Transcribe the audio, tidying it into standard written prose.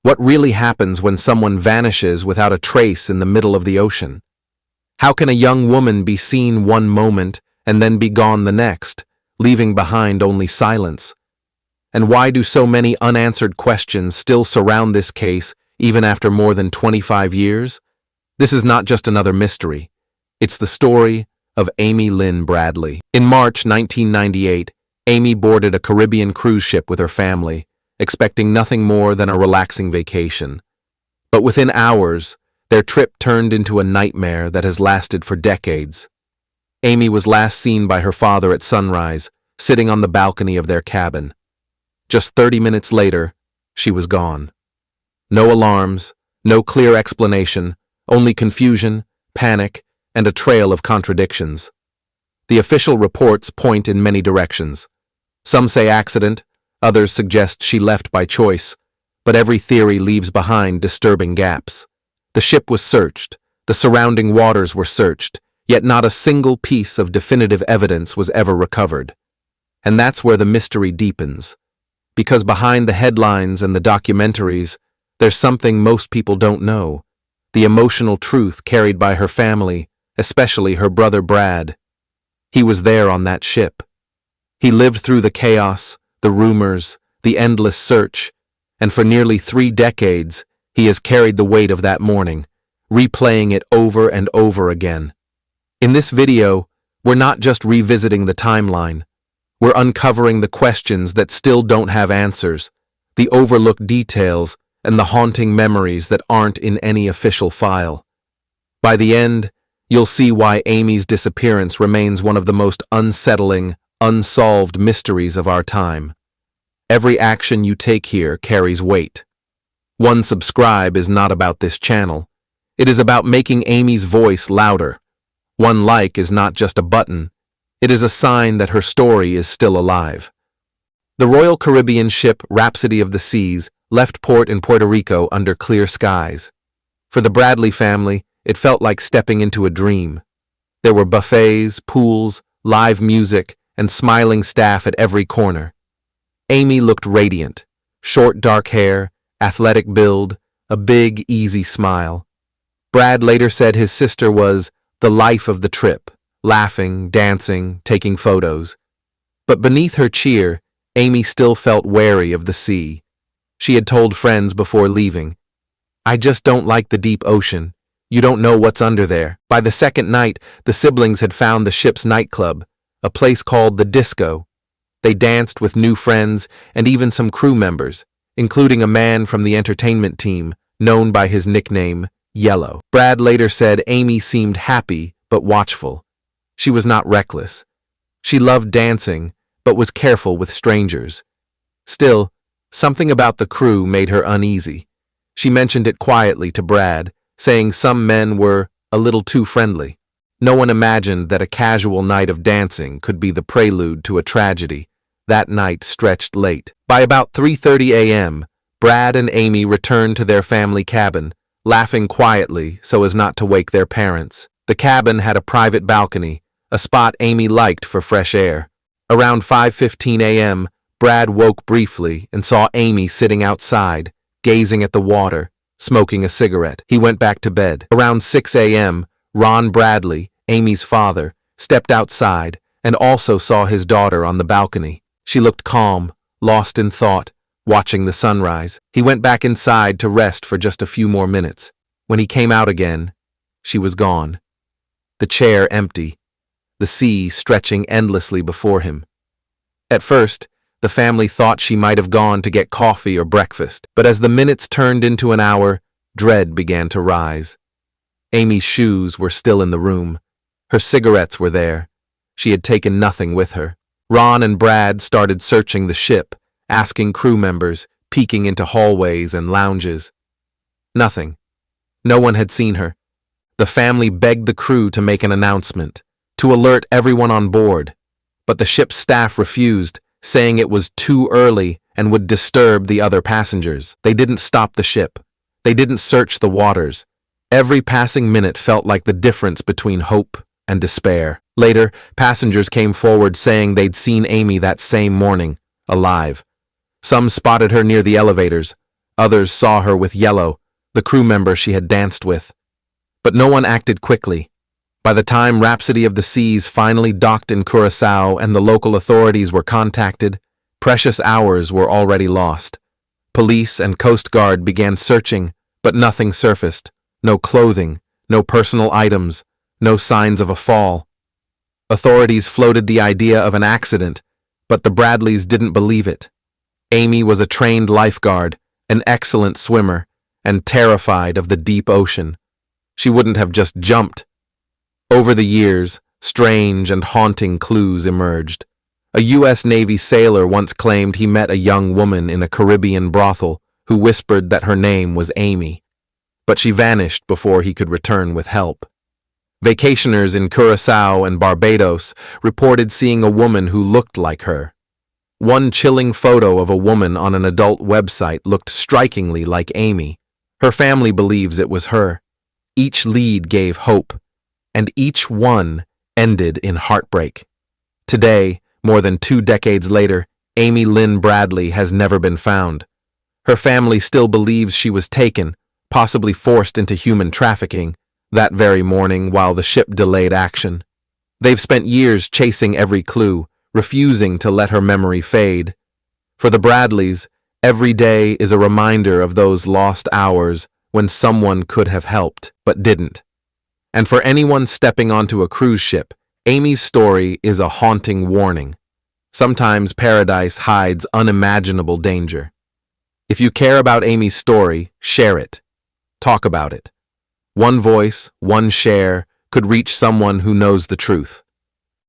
What really happens when someone vanishes without a trace in the middle of the ocean? How can a young woman be seen one moment and then be gone the next, leaving behind only silence? And why do so many unanswered questions still surround this case even after more than 25 years? This is not just another mystery. It's the story of Amy Lynn Bradley. In March 1998, Amy boarded a Caribbean cruise ship with her family, expecting nothing more than a relaxing vacation. But within hours, their trip turned into a nightmare that has lasted for decades. Amy was last seen by her father at sunrise, sitting on the balcony of their cabin. Just 30 minutes later, she was gone. No alarms, no clear explanation, only confusion, panic, and a trail of contradictions. The official reports point in many directions. Some say accident, others suggest she left by choice, but every theory leaves behind disturbing gaps. The ship was searched, the surrounding waters were searched, yet not a single piece of definitive evidence was ever recovered. And that's where the mystery deepens. Because behind the headlines and the documentaries, there's something most people don't know. The emotional truth carried by her family, especially her brother Brad. He was there on that ship. He lived through the chaos, the rumors, the endless search, and for nearly 3 decades, he has carried the weight of that morning, replaying it over and over again. In this video, we're not just revisiting the timeline. We're uncovering the questions that still don't have answers, the overlooked details, and the haunting memories that aren't in any official file. By the end, you'll see why Amy's disappearance remains one of the most unsettling, unsolved mysteries of our time. Every action you take here carries weight. One subscribe is not about this channel. It is about making Amy's voice louder. One like is not just a button. It is a sign that her story is still alive. The Royal Caribbean ship Rhapsody of the Seas left port in Puerto Rico under clear skies. For the Bradley family, it felt like stepping into a dream. There were buffets, pools, live music, and smiling staff at every corner. Amy looked radiant, short dark hair, athletic build, a big, easy smile. Brad later said his sister was the life of the trip, laughing, dancing, taking photos. But beneath her cheer, Amy still felt wary of the sea. She had told friends before leaving, "I just don't like the deep ocean. You don't know what's under there." By the second night, the siblings had found the ship's nightclub, a place called the Disco. They danced with new friends and even some crew members, including a man from the entertainment team, known by his nickname, Yellow. Brad later said Amy seemed happy but watchful. She was not reckless. She loved dancing, but was careful with strangers. Still, something about the crew made her uneasy. She mentioned it quietly to Brad, saying some men were a little too friendly. No one imagined that a casual night of dancing could be the prelude to a tragedy. That night stretched late. By about 3:30 a.m., Brad and Amy returned to their family cabin, laughing quietly so as not to wake their parents. The cabin had a private balcony, a spot Amy liked for fresh air. Around 5:15 a.m., Brad woke briefly and saw Amy sitting outside, gazing at the water, smoking a cigarette. He went back to bed. Around 6 a.m., Ron Bradley, Amy's father, stepped outside and also saw his daughter on the balcony. She looked calm, lost in thought, watching the sunrise. He went back inside to rest for just a few more minutes. When he came out again, she was gone. The chair empty, the sea stretching endlessly before him. At first, the family thought she might have gone to get coffee or breakfast, but as the minutes turned into an hour, dread began to rise. Amy's shoes were still in the room. Her cigarettes were there. She had taken nothing with her. Ron and Brad started searching the ship, asking crew members, peeking into hallways and lounges. Nothing. No one had seen her. The family begged the crew to make an announcement, to alert everyone on board, but the ship's staff refused, saying it was too early and would disturb the other passengers. They didn't stop the ship. They didn't search the waters. Every passing minute felt like the difference between hope and despair. Later, passengers came forward saying they'd seen Amy that same morning, alive. Some spotted her near the elevators. Others saw her with Yellow, the crew member she had danced with. But no one acted quickly. By the time Rhapsody of the Seas finally docked in Curaçao and the local authorities were contacted, precious hours were already lost. Police and Coast Guard began searching, but nothing surfaced. No clothing, no personal items, no signs of a fall. Authorities floated the idea of an accident, but the Bradleys didn't believe it. Amy was a trained lifeguard, an excellent swimmer, and terrified of the deep ocean. She wouldn't have just jumped. Over the years, strange and haunting clues emerged. A U.S. Navy sailor once claimed he met a young woman in a Caribbean brothel who whispered that her name was Amy, but she vanished before he could return with help. Vacationers in Curaçao and Barbados reported seeing a woman who looked like her. One chilling photo of a woman on an adult website looked strikingly like Amy. Her family believes it was her. Each lead gave hope, and each one ended in heartbreak. Today, more than 2 decades later, Amy Lynn Bradley has never been found. Her family still believes she was taken, possibly forced into human trafficking, that very morning while the ship delayed action. They've spent years chasing every clue, refusing to let her memory fade. For the Bradleys, every day is a reminder of those lost hours when someone could have helped, but didn't. And for anyone stepping onto a cruise ship, Amy's story is a haunting warning. Sometimes paradise hides unimaginable danger. If you care about Amy's story, share it. Talk about it. One voice, one share, could reach someone who knows the truth.